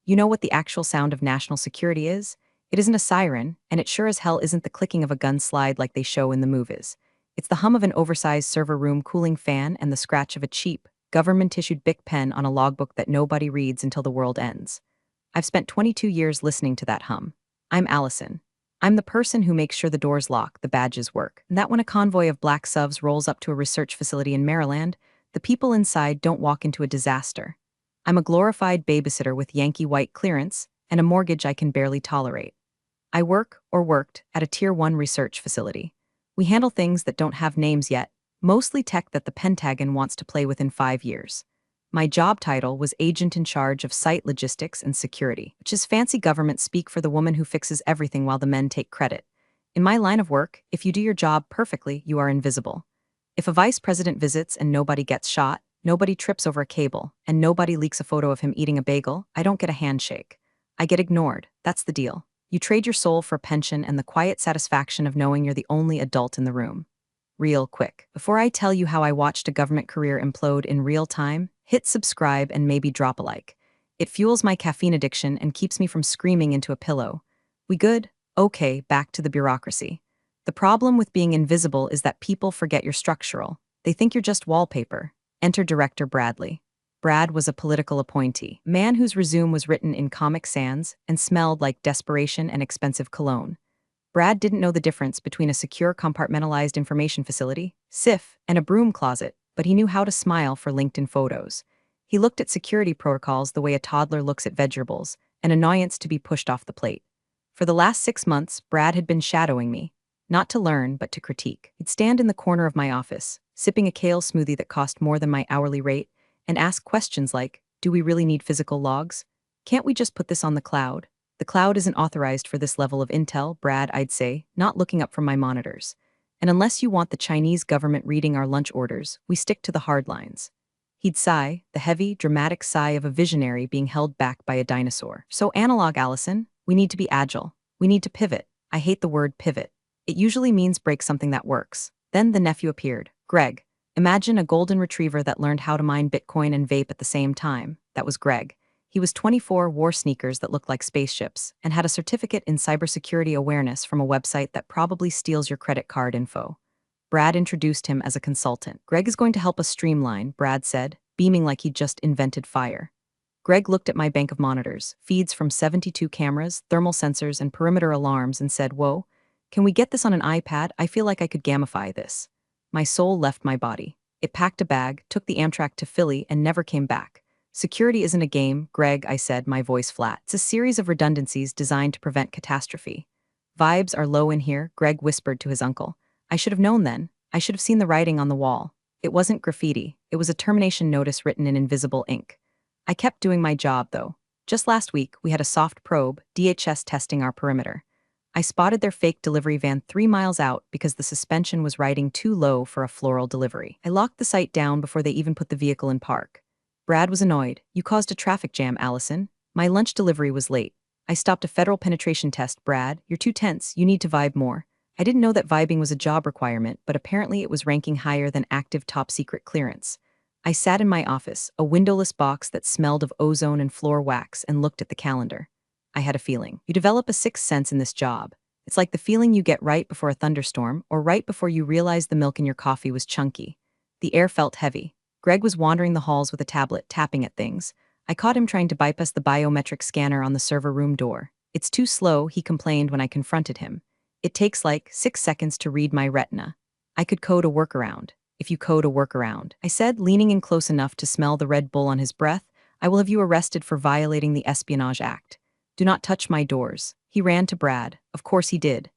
You know what the actual sound of national security is? It isn't a siren, and it sure as hell isn't the clicking of a gun slide like they show in the movies. It's the hum of an oversized server room cooling fan and the scratch of a cheap, government-issued Bic pen on a logbook that nobody reads until the world ends. I've spent 22 years listening to that hum. I'm Allison. I'm the person who makes sure the doors lock, the badges work, and that when a convoy of black subs rolls up to a research facility in Maryland, the people inside don't walk into a disaster. I'm a glorified babysitter with Yankee white clearance and a mortgage I can barely tolerate. I work, or worked, at a Tier 1 research facility. We handle things that don't have names yet, mostly tech that the Pentagon wants to play with in 5 years. My job title was agent in charge of site logistics and security, which is fancy government speak for the woman who fixes everything while the men take credit. In my line of work, if you do your job perfectly, you are invisible. If a vice president visits and nobody gets shot, nobody trips over a cable, and nobody leaks a photo of him eating a bagel, I don't get a handshake. I get ignored. That's the deal. You trade your soul for a pension and the quiet satisfaction of knowing you're the only adult in the room. Real quick, before I tell you how I watched a government career implode in real time, hit subscribe and maybe drop a like. It fuels my caffeine addiction and keeps me from screaming into a pillow. We good? Okay, back to the bureaucracy. The problem with being invisible is that people forget you're structural. They think you're just wallpaper. Enter director Bradley. Brad was a political appointee, a man whose resume was written in Comic Sans and smelled like desperation and expensive cologne. Brad didn't know the difference between a secure compartmentalized information facility, SIF, and a broom closet, but he knew how to smile for LinkedIn photos. He looked at security protocols the way a toddler looks at vegetables, an annoyance to be pushed off the plate. For the last 6 months, Brad had been shadowing me, not to learn, but to critique. He'd stand in the corner of my office, sipping a kale smoothie that cost more than my hourly rate, and ask questions like, do we really need physical logs? Can't we just put this on the cloud? The cloud isn't authorized for this level of intel, Brad, I'd say, not looking up from my monitors. And unless you want the Chinese government reading our lunch orders, we stick to the hard lines. He'd sigh, the heavy, dramatic sigh of a visionary being held back by a dinosaur. So analog, Allison, we need to be agile. We need to pivot. I hate the word pivot. It usually means break something that works. Then the nephew appeared, Greg. Imagine a golden retriever that learned how to mine Bitcoin and vape at the same time. That was Greg. He was 24, wore sneakers that looked like spaceships, and had a certificate in cybersecurity awareness from a website that probably steals your credit card info. Brad introduced him as a consultant. Greg is going to help us streamline, Brad said, beaming like he'd just invented fire. Greg looked at my bank of monitors, feeds from 72 cameras, thermal sensors, and perimeter alarms and said, whoa, can we get this on an iPad? I feel like I could gamify this. My soul left my body. It packed a bag, took the Amtrak to Philly, and never came back. Security isn't a game, Greg, I said, my voice flat. It's a series of redundancies designed to prevent catastrophe. Vibes are low in here, Greg whispered to his uncle. I should have known then. I should have seen the writing on the wall. It wasn't graffiti. It was a termination notice written in invisible ink. I kept doing my job, though. Just last week, we had a soft probe, DHS testing our perimeter. I spotted their fake delivery van 3 miles out because the suspension was riding too low for a floral delivery. I locked the site down before they even put the vehicle in park. Brad was annoyed. You caused a traffic jam, Allison. My lunch delivery was late. I stopped a federal penetration test, Brad. You're too tense. You need to vibe more. I didn't know that vibing was a job requirement, but apparently it was ranking higher than active top-secret clearance. I sat in my office, a windowless box that smelled of ozone and floor wax, and looked at the calendar. I had a feeling. You develop a sixth sense in this job. It's like the feeling you get right before a thunderstorm, or right before you realize the milk in your coffee was chunky. The air felt heavy. Greg was wandering the halls with a tablet, tapping at things. I caught him trying to bypass the biometric scanner on the server room door. It's too slow, he complained when I confronted him. It takes like 6 seconds to read my retina. I could code a workaround. If you code a workaround, I said, leaning in close enough to smell the Red Bull on his breath, I will have you arrested for violating the Espionage Act. Do not touch my doors. He ran to Brad. Of course he did.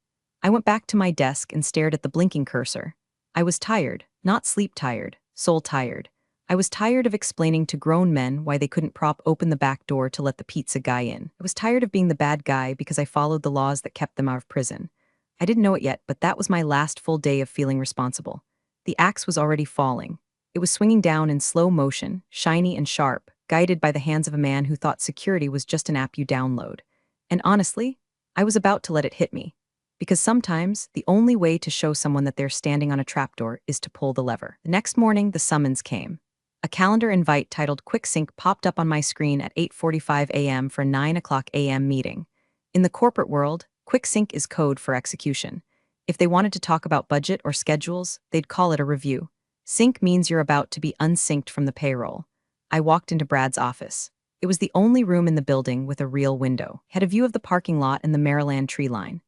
I went back to my desk and stared at the blinking cursor. I was tired, not sleep tired, soul tired. I was tired of explaining to grown men why they couldn't prop open the back door to let the pizza guy in. I was tired of being the bad guy because I followed the laws that kept them out of prison. I didn't know it yet, but that was my last full day of feeling responsible. The axe was already falling. It was swinging down in slow motion, shiny and sharp, guided by the hands of a man who thought security was just an app you download. And honestly, I was about to let it hit me. Because sometimes, the only way to show someone that they're standing on a trapdoor is to pull the lever. The next morning, the summons came. A calendar invite titled Quick Sync popped up on my screen at 8:45 a.m. for 9 a.m. meeting. In the corporate world, Quick Sync is code for execution. If they wanted to talk about budget or schedules, they'd call it a review. Sync means you're about to be unsynced from the payroll. I walked into Brad's office. It was the only room in the building with a real window. It had a view of the parking lot and the Maryland tree line.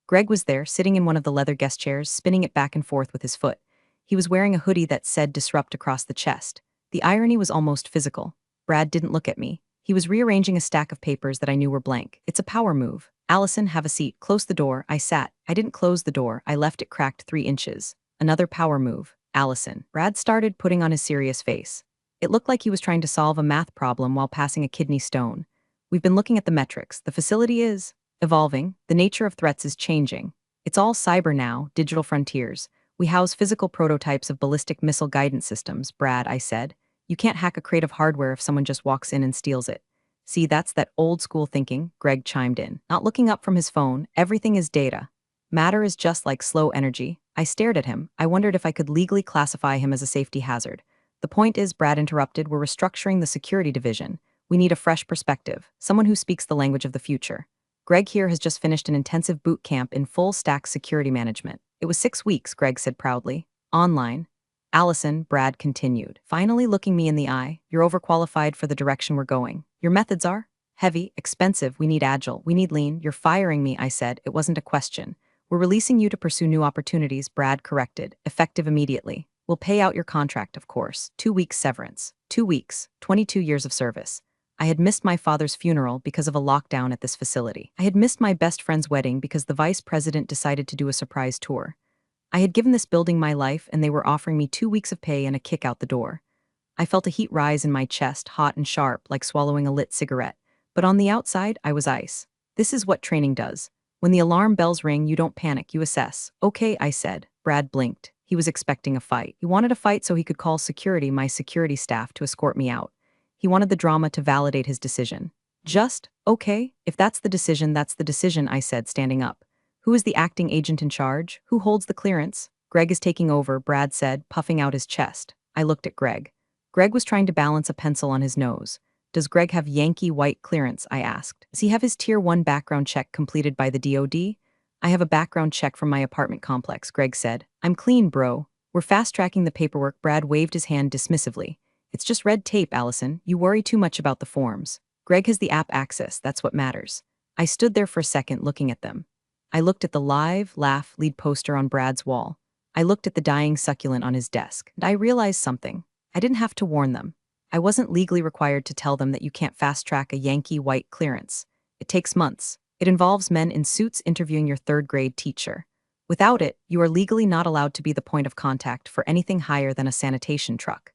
Greg was there, sitting in one of the leather guest chairs, spinning it back and forth with his foot. He was wearing a hoodie that said Disrupt across the chest. The irony was almost physical. Brad didn't look at me. He was rearranging a stack of papers that I knew were blank. It's a power move. Allison, have a seat. Close the door. I sat. I didn't close the door. I left it cracked 3 inches. Another power move. Allison. Brad started putting on his serious face. It looked like he was trying to solve a math problem while passing a kidney stone. We've been looking at the metrics. The facility is evolving. The nature of threats is changing. It's all cyber now, digital frontiers. We house physical prototypes of ballistic missile guidance systems, Brad, I said. You can't hack a crate of hardware if someone just walks in and steals it. See, that's that old school thinking, Greg chimed in. Not looking up from his phone, everything is data. Matter is just like slow energy. I stared at him. I wondered if I could legally classify him as a safety hazard. The point is, Brad interrupted, we're restructuring the security division. We need a fresh perspective, someone who speaks the language of the future. Greg here has just finished an intensive boot camp in full-stack security management. It was 6 weeks, Greg said proudly. Online. Allison, Brad continued, finally looking me in the eye. You're overqualified for the direction we're going. Your methods are heavy, expensive, we need agile, we need lean. You're firing me, I said. It wasn't a question. We're releasing you to pursue new opportunities, Brad corrected, effective immediately. We'll pay out your contract, of course. 2 weeks severance. 2 weeks, 22 years of service. I had missed my father's funeral because of a lockdown at this facility. I had missed my best friend's wedding because the vice president decided to do a surprise tour. I had given this building my life and they were offering me 2 weeks of pay and a kick out the door. I felt a heat rise in my chest, hot and sharp, like swallowing a lit cigarette. But on the outside, I was ice. This is what training does. When the alarm bells ring, you don't panic, you assess. Okay, I said. Brad blinked. He was expecting a fight. He wanted a fight so he could call security, my security staff, to escort me out. He wanted the drama to validate his decision. Just, okay, if that's the decision, I said, standing up. Who is the acting agent in charge? Who holds the clearance? Greg is taking over, Brad said, puffing out his chest. I looked at Greg. Greg was trying to balance a pencil on his nose. Does Greg have Yankee white clearance? I asked. Does he have his Tier 1 background check completed by the DoD? I have a background check from my apartment complex, Greg said. I'm clean, bro. We're fast-tracking the paperwork. Brad waved his hand dismissively. It's just red tape, Allison. You worry too much about the forms. Greg has the app access, that's what matters. I stood there for a second looking at them. I looked at the live, laugh, lead poster on Brad's wall. I looked at the dying succulent on his desk, and I realized something. I didn't have to warn them. I wasn't legally required to tell them that you can't fast-track a Yankee white clearance. It takes months. It involves men in suits interviewing your third-grade teacher. Without it, you are legally not allowed to be the point of contact for anything higher than a sanitation truck.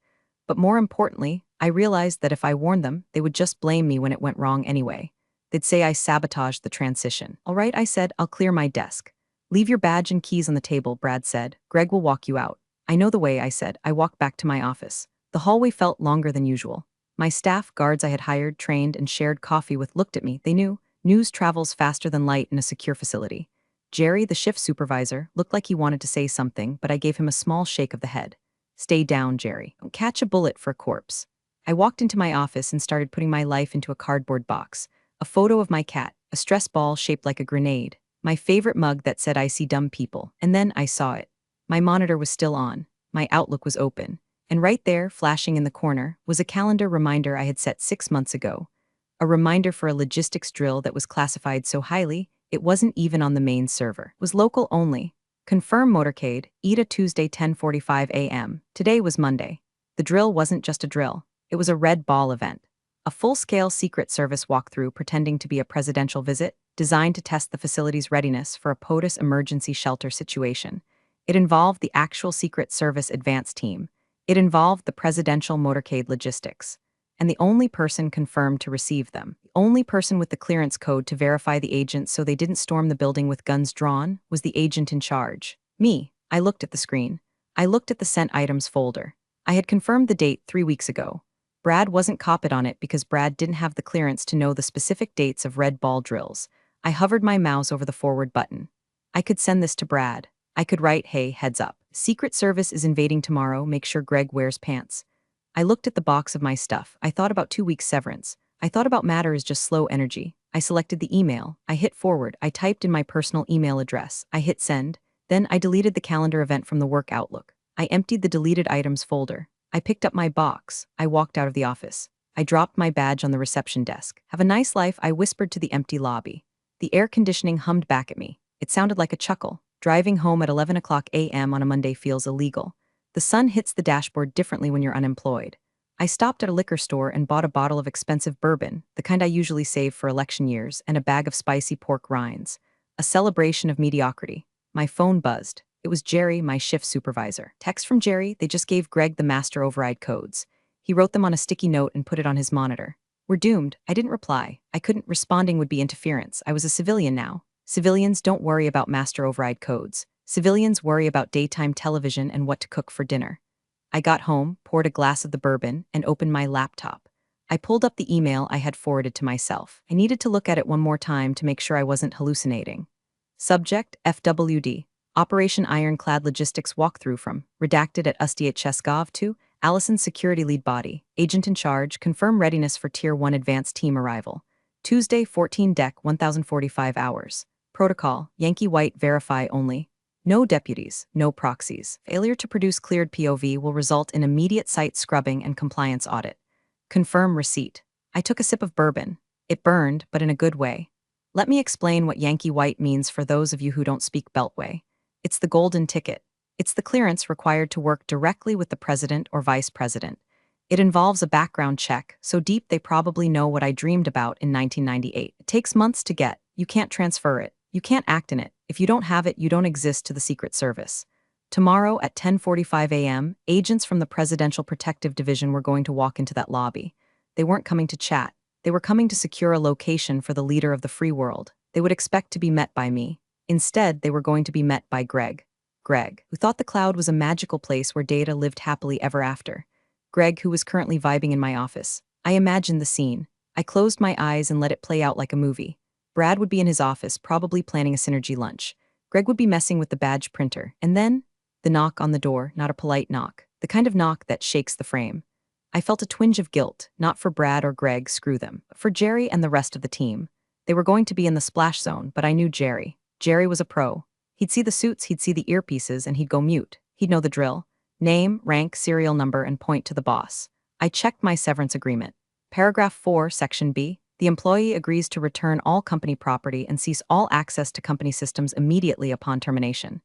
But more importantly, I realized that if I warned them, they would just blame me when it went wrong anyway. They'd say I sabotaged the transition. All right, I said, I'll clear my desk. Leave your badge and keys on the table, Brad said. Greg will walk you out. I know the way, I said. I walked back to my office. The hallway felt longer than usual. My staff, guards I had hired, trained, and shared coffee with looked at me. They knew. News travels faster than light in a secure facility. Jerry, the shift supervisor, looked like he wanted to say something, but I gave him a small shake of the head. Stay down, Jerry. Don't catch a bullet for a corpse. I walked into my office and started putting my life into a cardboard box. A photo of my cat, a stress ball shaped like a grenade, my favorite mug that said I see dumb people, and then I saw it. My monitor was still on, my Outlook was open, and right there, flashing in the corner, was a calendar reminder I had set 6 months ago. A reminder for a logistics drill that was classified so highly, it wasn't even on the main server. It was local only. Confirm motorcade, ETA Tuesday 10:45 a.m. Today was Monday. The drill wasn't just a drill. It was a red ball event. A full-scale Secret Service walkthrough pretending to be a presidential visit, designed to test the facility's readiness for a POTUS emergency shelter situation. It involved the actual Secret Service advance team. It involved the presidential motorcade logistics. And the only person confirmed to receive them, the only person with the clearance code to verify the agents so they didn't storm the building with guns drawn, was the agent in charge. Me. I looked at the screen. I looked at the sent items folder. I had confirmed the date 3 weeks ago. Brad wasn't copied on it because Brad didn't have the clearance to know the specific dates of red ball drills. I hovered my mouse over the forward button. I could send this to Brad. I could write, hey, heads up. Secret Service is invading tomorrow, make sure Greg wears pants. I looked at the box of my stuff. I thought about 2 weeks severance. I thought about matter as just slow energy. I selected the email. I hit forward. I typed in my personal email address. I hit send. Then I deleted the calendar event from the work Outlook. I emptied the deleted items folder. I picked up my box. I walked out of the office. I dropped my badge on the reception desk. Have a nice life, I whispered to the empty lobby. The air conditioning hummed back at me. It sounded like a chuckle. Driving home at 11 o'clock a.m. on a Monday feels illegal. The sun hits the dashboard differently when you're unemployed. I stopped at a liquor store and bought a bottle of expensive bourbon, the kind I usually save for election years, and a bag of spicy pork rinds. A celebration of mediocrity. My phone buzzed. It was Jerry, my shift supervisor. Text from Jerry, they just gave Greg the master override codes. He wrote them on a sticky note and put it on his monitor. We're doomed. I didn't reply. I couldn't. Responding would be interference. I was a civilian now. Civilians don't worry about master override codes. Civilians worry about daytime television and what to cook for dinner. I got home, poured a glass of the bourbon, and opened my laptop. I pulled up the email I had forwarded to myself. I needed to look at it one more time to make sure I wasn't hallucinating. Subject, FWD. Operation Ironclad Logistics Walkthrough from, redacted at USDHS.gov to, Allison Security Lead Body, Agent in Charge, confirm readiness for Tier 1 Advanced Team arrival. Tuesday, 14 Dec, 1045 hours. Protocol, Yankee White verify only. No deputies, no proxies. Failure to produce cleared POV will result in immediate site scrubbing and compliance audit. Confirm receipt. I took a sip of bourbon. It burned, but in a good way. Let me explain what Yankee White means for those of you who don't speak Beltway. It's the golden ticket. It's the clearance required to work directly with the president or vice president. It involves a background check, so deep they probably know what I dreamed about in 1998. It takes months to get. You can't transfer it. You can't act in it. If you don't have it, you don't exist to the Secret Service. Tomorrow at 10:45 a.m., agents from the Presidential Protective Division were going to walk into that lobby. They weren't coming to chat. They were coming to secure a location for the leader of the free world. They would expect to be met by me. Instead, they were going to be met by Greg. Greg, who thought the cloud was a magical place where Data lived happily ever after. Greg, who was currently vibing in my office. I imagined the scene. I closed my eyes and let it play out like a movie. Brad would be in his office, probably planning a synergy lunch. Greg would be messing with the badge printer. And then, the knock on the door, not a polite knock. The kind of knock that shakes the frame. I felt a twinge of guilt, not for Brad or Greg, screw them, but for Jerry and the rest of the team. They were going to be in the splash zone, but I knew Jerry. Jerry was a pro. He'd see the suits, he'd see the earpieces, and he'd go mute. He'd know the drill. Name, rank, serial number, and point to the boss. I checked my severance agreement. Paragraph 4, Section B. The employee agrees to return all company property and cease all access to company systems immediately upon termination.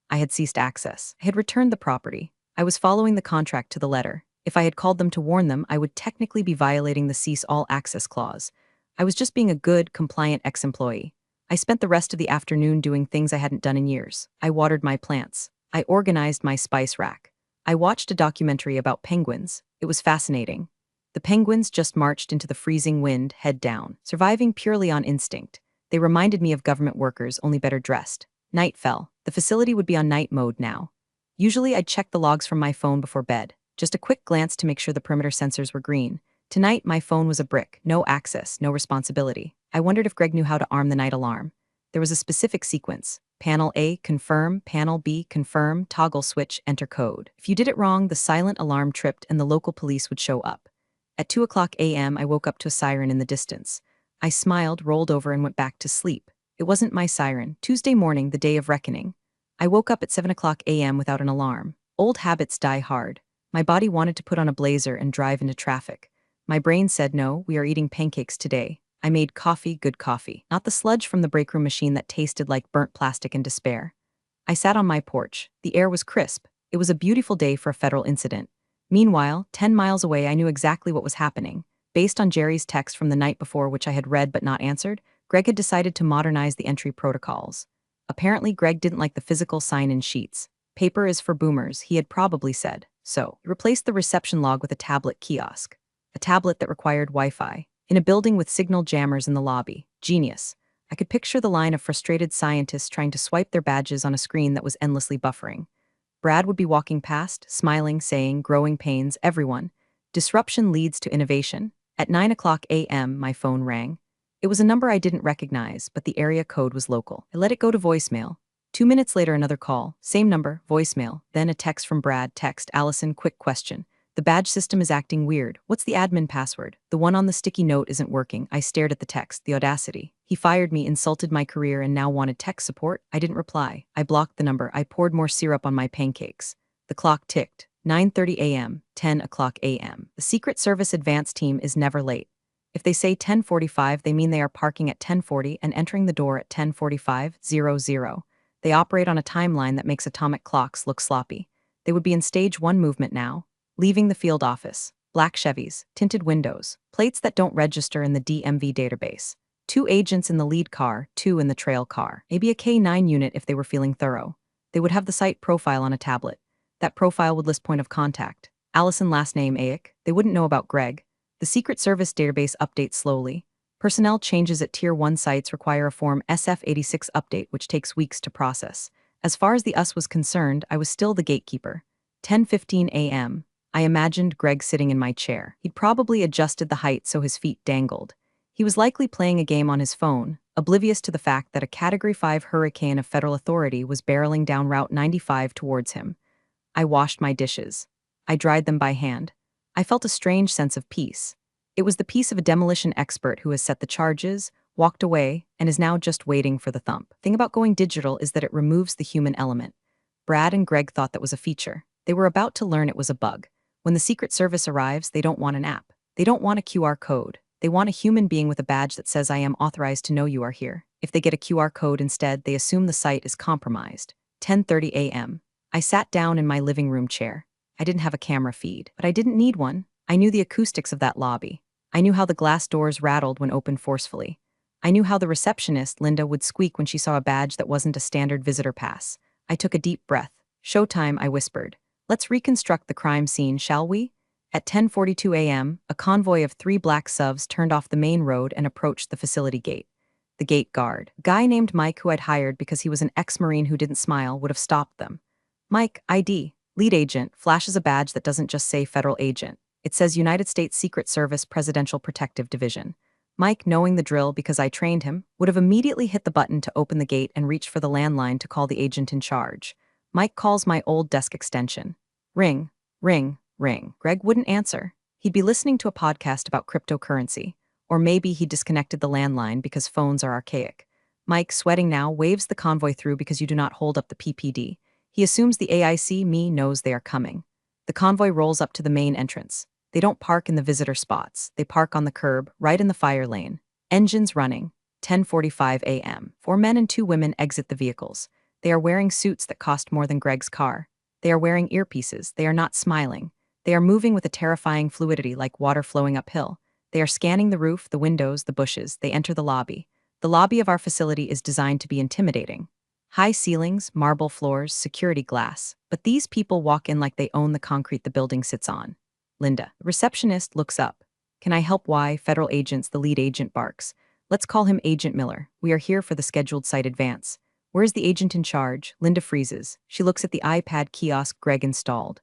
I had ceased access. I had returned the property. I was following the contract to the letter. If I had called them to warn them, I would technically be violating the cease all access clause. I was just being a good, compliant ex-employee. I spent the rest of the afternoon doing things I hadn't done in years. I watered my plants. I organized my spice rack. I watched a documentary about penguins. It was fascinating. The penguins just marched into the freezing wind, head down, surviving purely on instinct. They reminded me of government workers, only better dressed. Night fell. The facility would be on night mode now. Usually I'd check the logs from my phone before bed. Just a quick glance to make sure the perimeter sensors were green. Tonight, my phone was a brick. No access, no responsibility. I wondered if Greg knew how to arm the night alarm. There was a specific sequence. Panel A, confirm. Panel B, confirm. Toggle switch, enter code. If you did it wrong, the silent alarm tripped and the local police would show up. At 2 o'clock a.m., I woke up to a siren in the distance. I smiled, rolled over, and went back to sleep. It wasn't my siren. Tuesday morning, the day of reckoning. I woke up at 7 o'clock a.m. without an alarm. Old habits die hard. My body wanted to put on a blazer and drive into traffic. My brain said no, we are eating pancakes today. I made coffee, good coffee, not the sludge from the break room machine that tasted like burnt plastic and despair. I sat on my porch. The air was crisp. It was a beautiful day for a federal incident. Meanwhile, 10 miles away, I knew exactly what was happening. Based on Jerry's text from the night before, which I had read but not answered, Greg had decided to modernize the entry protocols. Apparently, Greg didn't like the physical sign-in sheets. Paper is for boomers, he had probably said. So, he replaced the reception log with a tablet kiosk. A tablet that required Wi-Fi. In a building with signal jammers in the lobby. Genius. I could picture the line of frustrated scientists trying to swipe their badges on a screen that was endlessly buffering. Brad would be walking past, smiling, saying, growing pains, everyone. Disruption leads to innovation. At 9 o'clock a.m., my phone rang. It was a number I didn't recognize, but the area code was local. I let it go to voicemail. 2 minutes later, another call. Same number, voicemail. Then a text from Brad, text, Allison, quick question. The badge system is acting weird. What's the admin password? The one on the sticky note isn't working. I stared at the text, the audacity. He fired me, insulted my career, and now wanted tech support? I didn't reply. I blocked the number. I poured more syrup on my pancakes. The clock ticked. 9:30 a.m., 10 o'clock a.m. The Secret Service advance team is never late. If they say 10:45, they mean they are parking at 10:40 and entering the door at 10:45:00. They operate on a timeline that makes atomic clocks look sloppy. They would be in stage 1 movement now, leaving the field office. Black Chevys, tinted windows, plates that don't register in the DMV database. 2 agents in the lead car, 2 in the trail car. Maybe a K9 unit if they were feeling thorough. They would have the site profile on a tablet. That profile would list point of contact. Allison last name Ayek. They wouldn't know about Greg. The Secret Service database updates slowly. Personnel changes at Tier 1 sites require a Form SF-86 update, which takes weeks to process. As far as the us was concerned, I was still the gatekeeper. 10:15 a.m. I imagined Greg sitting in my chair. He'd probably adjusted the height so his feet dangled. He was likely playing a game on his phone, oblivious to the fact that a Category 5 hurricane of federal authority was barreling down Route 95 towards him. I washed my dishes. I dried them by hand. I felt a strange sense of peace. It was the peace of a demolition expert who has set the charges, walked away, and is now just waiting for the thump. The thing about going digital is that it removes the human element. Brad and Greg thought that was a feature. They were about to learn it was a bug. When the Secret Service arrives, they don't want an app. They don't want a QR code. They want a human being with a badge that says I am authorized to know you are here. If they get a QR code instead, they assume the site is compromised. 10:30 a.m. I sat down in my living room chair. I didn't have a camera feed, but I didn't need one. I knew the acoustics of that lobby. I knew how the glass doors rattled when opened forcefully. I knew how the receptionist, Linda, would squeak when she saw a badge that wasn't a standard visitor pass. I took a deep breath. Showtime, I whispered. Let's reconstruct the crime scene, shall we? At 10:42 a.m., a convoy of 3 black SUVs turned off the main road and approached the facility gate. The gate guard, a guy named Mike who I'd hired because he was an ex-Marine who didn't smile, would have stopped them. Mike, ID, lead agent, flashes a badge that doesn't just say federal agent. It says United States Secret Service Presidential Protective Division. Mike, knowing the drill because I trained him, would have immediately hit the button to open the gate and reached for the landline to call the agent in charge. Mike calls my old desk extension. Ring, ring, ring. Greg wouldn't answer. He'd be listening to a podcast about cryptocurrency. Or maybe he disconnected the landline because phones are archaic. Mike, sweating now, waves the convoy through because you do not hold up the PPD. He assumes the AIC me knows they are coming. The convoy rolls up to the main entrance. They don't park in the visitor spots. They park on the curb, right in the fire lane. Engines running. 10:45 a.m. 4 men and 2 women exit the vehicles. They are wearing suits that cost more than Greg's car. They are wearing earpieces. They are not smiling. They are moving with a terrifying fluidity like water flowing uphill. They are scanning the roof, the windows, the bushes. They enter the lobby. The lobby of our facility is designed to be intimidating. High ceilings, marble floors, security glass. But these people walk in like they own the concrete the building sits on. Linda, the receptionist, looks up. Can I help? Why? Federal agents, the lead agent barks. Let's call him Agent Miller. We are here for the scheduled site advance. Where's the agent in charge? Linda freezes. She looks at the iPad kiosk Greg installed.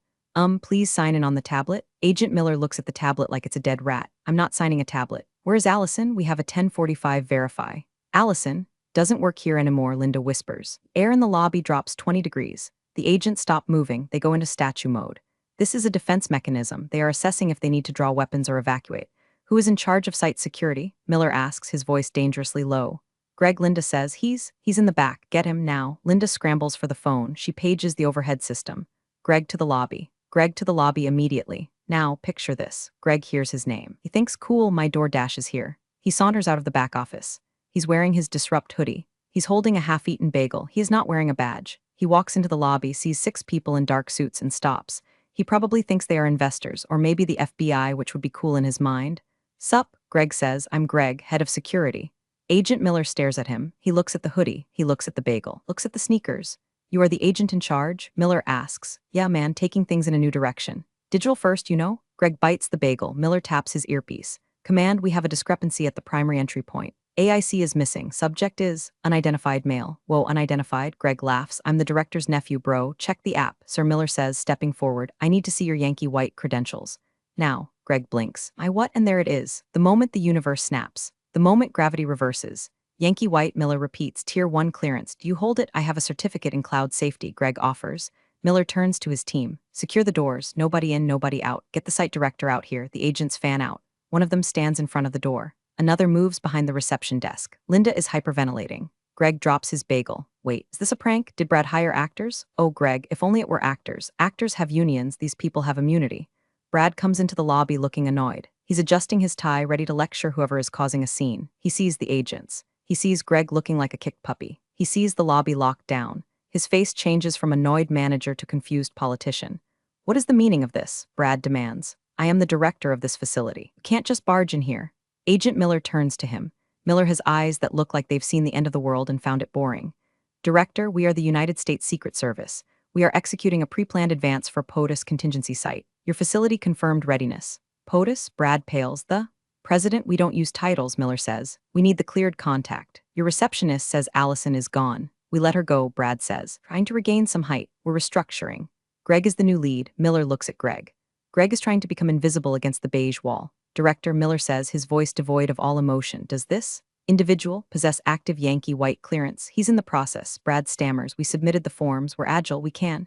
Please sign in on the tablet. Agent Miller looks at the tablet like it's a dead rat. I'm not signing a tablet. Where's Allison? We have a 10:45 verify. Allison doesn't work here anymore, Linda whispers. Air in the lobby drops 20 degrees. The agents stop moving. They go into statue mode. This is a defense mechanism. They are assessing if they need to draw weapons or evacuate. Who is in charge of site security? Miller asks, his voice dangerously low. Greg, Linda says. He's in the back. Get him now. Linda scrambles for the phone. She pages the overhead system. Greg to the lobby. Greg to the lobby immediately. Now, picture this. Greg hears his name. He thinks, cool, my DoorDash is here. He saunters out of the back office. He's wearing his Disrupt hoodie. He's holding a half-eaten bagel. He is not wearing a badge. He walks into the lobby, sees 6 people in dark suits, and stops. He probably thinks they are investors, or maybe the FBI, which would be cool in his mind. Sup, Greg says. I'm Greg, head of security. Agent Miller stares at him. He looks at the hoodie. He looks at the bagel. Looks at the sneakers. You are the agent in charge? Miller asks. Yeah, man, taking things in a new direction. Digital first, you know? Greg bites the bagel. Miller taps his earpiece. Command, we have a discrepancy at the primary entry point. AIC is missing. Subject is unidentified male. Whoa, unidentified? Greg laughs. I'm the director's nephew, bro. Check the app, Sir Miller says, stepping forward. I need to see your Yankee White credentials. Now, Greg blinks. My what? And there it is. The moment the universe snaps. The moment gravity reverses. Yankee White, Miller repeats. Tier 1 clearance. Do you hold it? I have a certificate in cloud safety, Greg offers. Miller turns to his team. Secure the doors, nobody in, nobody out. Get the site director out here, the agents fan out. One of them stands in front of the door. Another moves behind the reception desk. Linda is hyperventilating. Greg drops his bagel. Wait, is this a prank? Did Brad hire actors? Oh, Greg, if only it were actors. Actors have unions, these people have immunity. Brad comes into the lobby looking annoyed. He's adjusting his tie, ready to lecture whoever is causing a scene. He sees the agents. He sees Greg looking like a kicked puppy. He sees the lobby locked down. His face changes from annoyed manager to confused politician. What is the meaning of this? Brad demands. I am the director of this facility. You can't just barge in here. Agent Miller turns to him. Miller has eyes that look like they've seen the end of the world and found it boring. Director, we are the United States Secret Service. We are executing a pre-planned advance for POTUS contingency site. Your facility confirmed readiness. POTUS? Brad pales. The President, we don't use titles, Miller says. We need the cleared contact. Your receptionist says Allison is gone. We let her go, Brad says. Trying to regain some height. We're restructuring. Greg is the new lead. Miller looks at Greg. Greg is trying to become invisible against the beige wall. Director, Miller says, his voice devoid of all emotion. Does this individual possess active Yankee white clearance? He's in the process. Brad stammers. We submitted the forms. We're agile. We can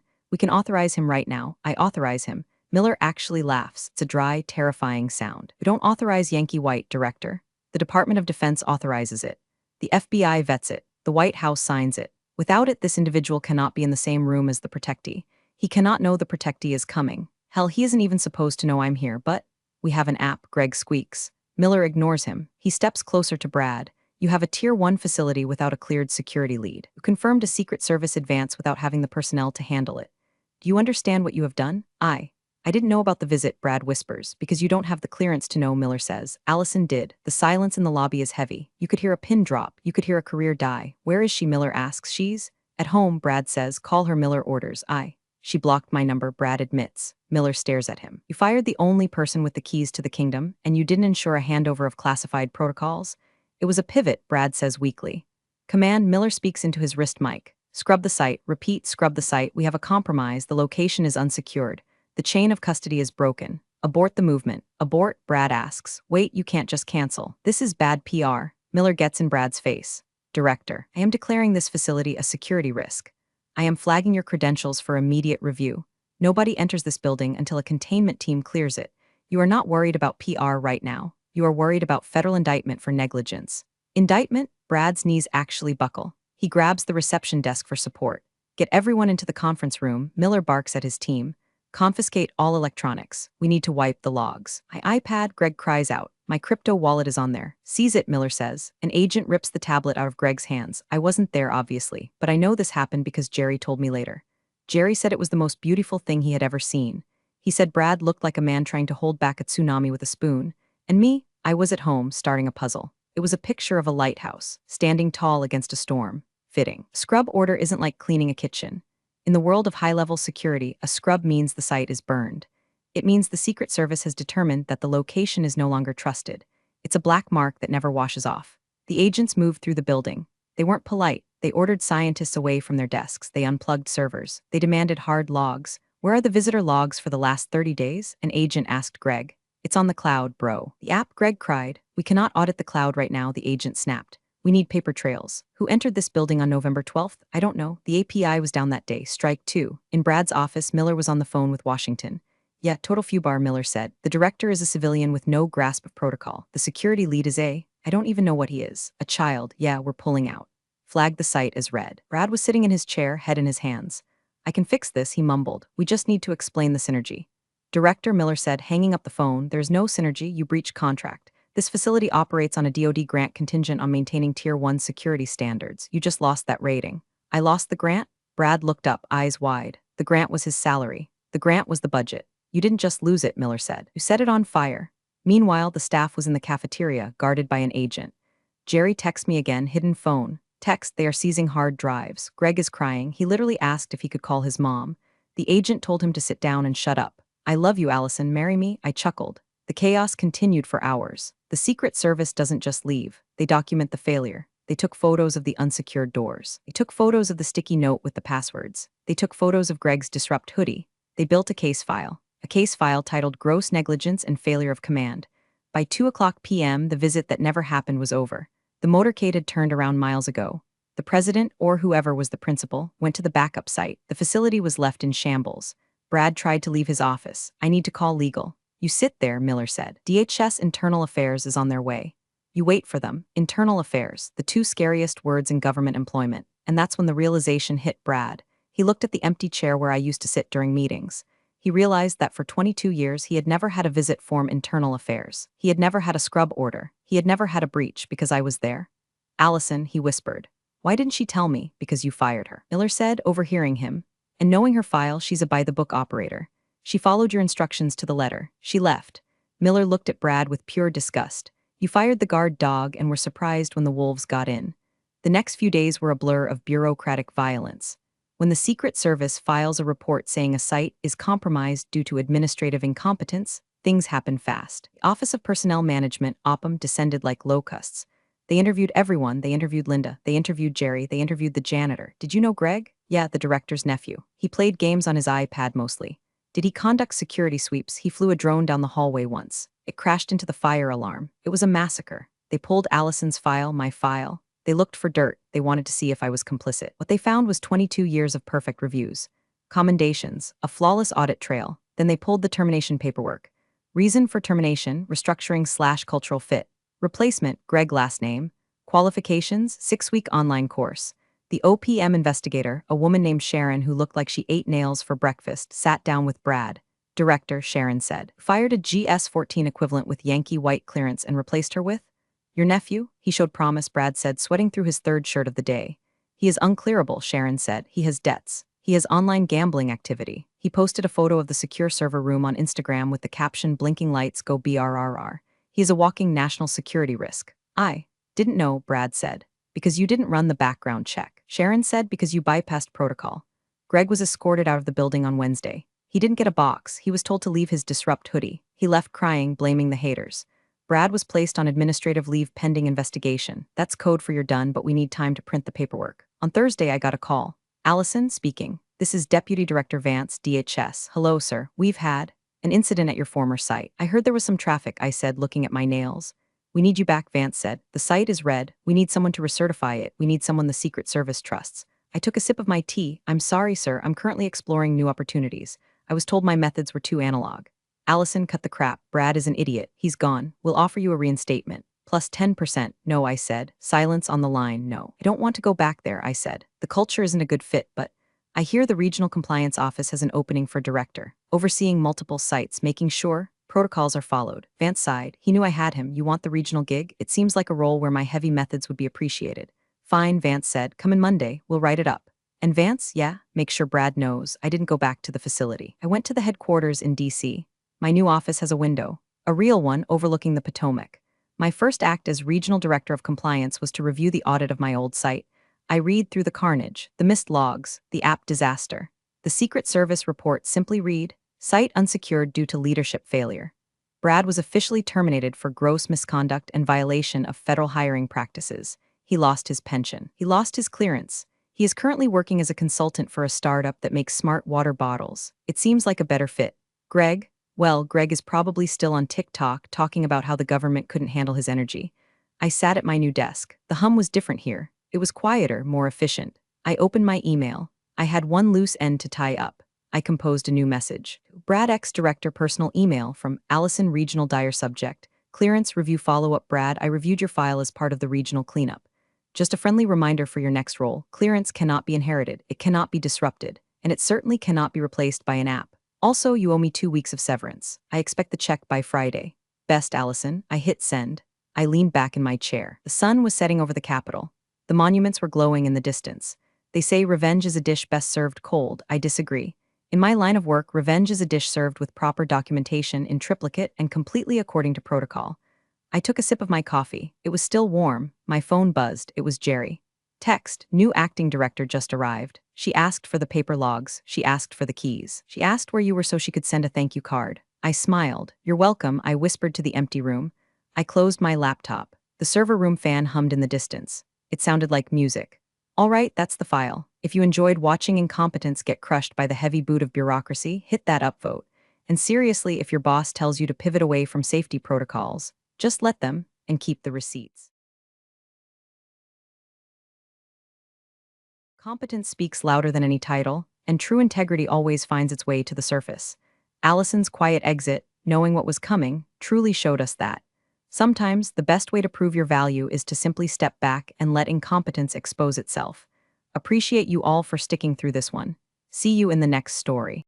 authorize him right now. I authorize him. Miller actually laughs. It's a dry, terrifying sound. We don't authorize Yankee white, Director. The Department of Defense authorizes it. The FBI vets it. The White House signs it. Without it, this individual cannot be in the same room as the protectee. He cannot know the protectee is coming. Hell, he isn't even supposed to know I'm here, but we have an app, Greg squeaks. Miller ignores him. He steps closer to Brad. You have a Tier 1 facility without a cleared security lead. You confirmed a Secret Service advance without having the personnel to handle it. Do you understand what you have done? I didn't know about the visit, Brad whispers, because you don't have the clearance to know, Miller says. Allison did. The silence in the lobby is heavy. You could hear a pin drop. You could hear a career die. Where is she? Miller asks. She's at home, Brad says. Call her, Miller orders. She blocked my number, Brad admits. Miller stares at him. You fired the only person with the keys to the kingdom, and you didn't ensure a handover of classified protocols? It was a pivot, Brad says weakly. Command, Miller speaks into his wrist mic. Scrub the site. Repeat, scrub the site. We have a compromise. The location is unsecured. The chain of custody is broken. Abort the movement. Abort, Brad asks. Wait, you can't just cancel. This is bad PR. Miller gets in Brad's face. Director, I am declaring this facility a security risk. I am flagging your credentials for immediate review. Nobody enters this building until a containment team clears it. You are not worried about PR right now. You are worried about federal indictment for negligence. Indictment? Brad's knees actually buckle. He grabs the reception desk for support. Get everyone into the conference room. Miller barks at his team. Confiscate all electronics. We need to wipe the logs. My iPad, Greg cries out. My crypto wallet is on there. Seize it, Miller says. An agent rips the tablet out of Greg's hands. I wasn't there, obviously, but I know this happened because Jerry told me later. Jerry said it was the most beautiful thing he had ever seen. He said Brad looked like a man trying to hold back a tsunami with a spoon. And me, I was at home starting a puzzle. It was a picture of a lighthouse, standing tall against a storm. Fitting. Scrub order isn't like cleaning a kitchen. In the world of high-level security, a scrub means the site is burned. It means the Secret Service has determined that the location is no longer trusted. It's a black mark that never washes off. The agents moved through the building. They weren't polite. They ordered scientists away from their desks. They unplugged servers. They demanded hard logs. Where are the visitor logs for the last 30 days? An agent asked Greg. It's on the cloud, bro. The app, Greg cried. We cannot audit the cloud right now, the agent snapped. We need paper trails. Who entered this building on November 12th? I don't know. The API was down that day. Strike 2. In Brad's office, Miller was on the phone with Washington. Yeah, total foobar, Miller said. The director is a civilian with no grasp of protocol. The security lead is I don't even know what he is. A child. Yeah, we're pulling out. Flagged the site as red. Brad was sitting in his chair, head in his hands. I can fix this, he mumbled. We just need to explain the synergy. Director, Miller said, hanging up the phone. There's no synergy. You breached contract. This facility operates on a DoD grant contingent on maintaining Tier 1 security standards. You just lost that rating. I lost the grant? Brad looked up, eyes wide. The grant was his salary. The grant was the budget. You didn't just lose it, Miller said. You set it on fire. Meanwhile, the staff was in the cafeteria, guarded by an agent. Jerry texts me again, hidden phone. Text, they are seizing hard drives. Greg is crying. He literally asked if he could call his mom. The agent told him to sit down and shut up. I love you, Allison. Marry me? I chuckled. The chaos continued for hours. The Secret Service doesn't just leave. They document the failure. They took photos of the unsecured doors. They took photos of the sticky note with the passwords. They took photos of Greg's disrupt hoodie. They built a case file titled Gross Negligence and Failure of Command. By 2:00 p.m., the visit that never happened was over. The motorcade had turned around miles ago. The The president, or whoever was the principal, went to the backup site. The facility was left in shambles. Brad tried to leave his office. I need to call legal. You sit there, Miller said. DHS Internal Affairs is on their way. You wait for them. Internal Affairs, the two scariest words in government employment. And that's when the realization hit Brad. He looked at the empty chair where I used to sit during meetings. He realized that for 22 years he had never had a visit form Internal Affairs. He had never had a scrub order. He had never had a breach because I was there. Allison, he whispered. Why didn't she tell me? Because you fired her. Miller said, overhearing him. And knowing her file, she's a by-the-book operator. She followed your instructions to the letter. She left. Miller looked at Brad with pure disgust. You fired the guard dog and were surprised when the wolves got in. The next few days were a blur of bureaucratic violence. When the Secret Service files a report saying a site is compromised due to administrative incompetence, things happen fast. The Office of Personnel Management, OPM, descended like locusts. They interviewed everyone. They interviewed Linda. They interviewed Jerry. They interviewed the janitor. Did you know Greg? Yeah, the director's nephew. He played games on his iPad mostly. Did he conduct security sweeps? He flew a drone down the hallway once. It crashed into the fire alarm. It was a massacre. They pulled Allison's file, my file. They looked for dirt. They wanted to see if I was complicit. What they found was 22 years of perfect reviews. Commendations, a flawless audit trail. Then they pulled the termination paperwork. Reason for termination, restructuring/cultural fit. Replacement, Greg last name. Qualifications, 6-week online course. The OPM investigator, a woman named Sharon who looked like she ate nails for breakfast, sat down with Brad. Director, Sharon said. Fired a GS-14 equivalent with Yankee white clearance and replaced her with? Your nephew? He showed promise, Brad said, sweating through his third shirt of the day. He is unclearable, Sharon said. He has debts. He has online gambling activity. He posted a photo of the secure server room on Instagram with the caption, blinking lights go BRRR. He is a walking national security risk. I didn't know, Brad said. Because you didn't run the background check. Sharon said because you bypassed protocol. Greg was escorted out of the building on Wednesday. He didn't get a box. He was told to leave his disrupt hoodie. He left crying, blaming the haters. Brad was placed on administrative leave pending investigation. That's code for you're done, but we need time to print the paperwork. On Thursday, I got a call. Allison, speaking. This is Deputy Director Vance, DHS. Hello, sir. We've had an incident at your former site. I heard there was some traffic, I said, looking at my nails. We need you back, Vance said. The site is red. We need someone to recertify it. We need someone the Secret Service trusts. I took a sip of my tea. I'm sorry, sir. I'm currently exploring new opportunities. I was told my methods were too analog. Allison, cut the crap. Brad is an idiot. He's gone. We'll offer you a reinstatement. Plus 10%. No, I said. Silence on the line. No. I don't want to go back there, I said. The culture isn't a good fit, but I hear the Regional Compliance Office has an opening for director, overseeing multiple sites, making sure protocols are followed. Vance sighed. He knew I had him. You want the regional gig? It seems like a role where my heavy methods would be appreciated. Fine, Vance said. Come in Monday. We'll write it up. And Vance, yeah, make sure Brad knows. I didn't go back to the facility. I went to the headquarters in D.C. My new office has a window, a real one overlooking the Potomac. My first act as Regional Director of Compliance was to review the audit of my old site. I read through the carnage, the missed logs, the app disaster. The Secret Service report simply read, site unsecured due to leadership failure. Brad was officially terminated for gross misconduct and violation of federal hiring practices. He lost his pension. He lost his clearance. He is currently working as a consultant for a startup that makes smart water bottles. It seems like a better fit. Greg? Well, Greg is probably still on TikTok talking about how the government couldn't handle his energy. I sat at my new desk. The hum was different here. It was quieter, more efficient. I opened my email. I had one loose end to tie up. I composed a new message. Brad X Director personal email from Allison Regional Dire subject. Clearance review follow-up. Brad, I reviewed your file as part of the regional cleanup. Just a friendly reminder for your next role. Clearance cannot be inherited. It cannot be disrupted. And it certainly cannot be replaced by an app. Also, you owe me 2 weeks of severance. I expect the check by Friday. Best, Allison. I hit send. I leaned back in my chair. The sun was setting over the Capitol. The monuments were glowing in the distance. They say revenge is a dish best served cold. I disagree. In my line of work, revenge is a dish served with proper documentation in triplicate and completely according to protocol. I took a sip of my coffee. It was still warm. My phone buzzed. It was Jerry. Text, new acting director just arrived. She asked for the paper logs. She asked for the keys. She asked where you were so she could send a thank you card. I smiled. You're welcome, I whispered to the empty room. I closed my laptop. The server room fan hummed in the distance. It sounded like music. All right, that's the file. If you enjoyed watching incompetence get crushed by the heavy boot of bureaucracy, hit that upvote. And seriously, if your boss tells you to pivot away from safety protocols, just let them and keep the receipts. Competence speaks louder than any title, and true integrity always finds its way to the surface. Allison's quiet exit, knowing what was coming, truly showed us that. Sometimes, the best way to prove your value is to simply step back and let incompetence expose itself. Appreciate you all for sticking through this one. See you in the next story.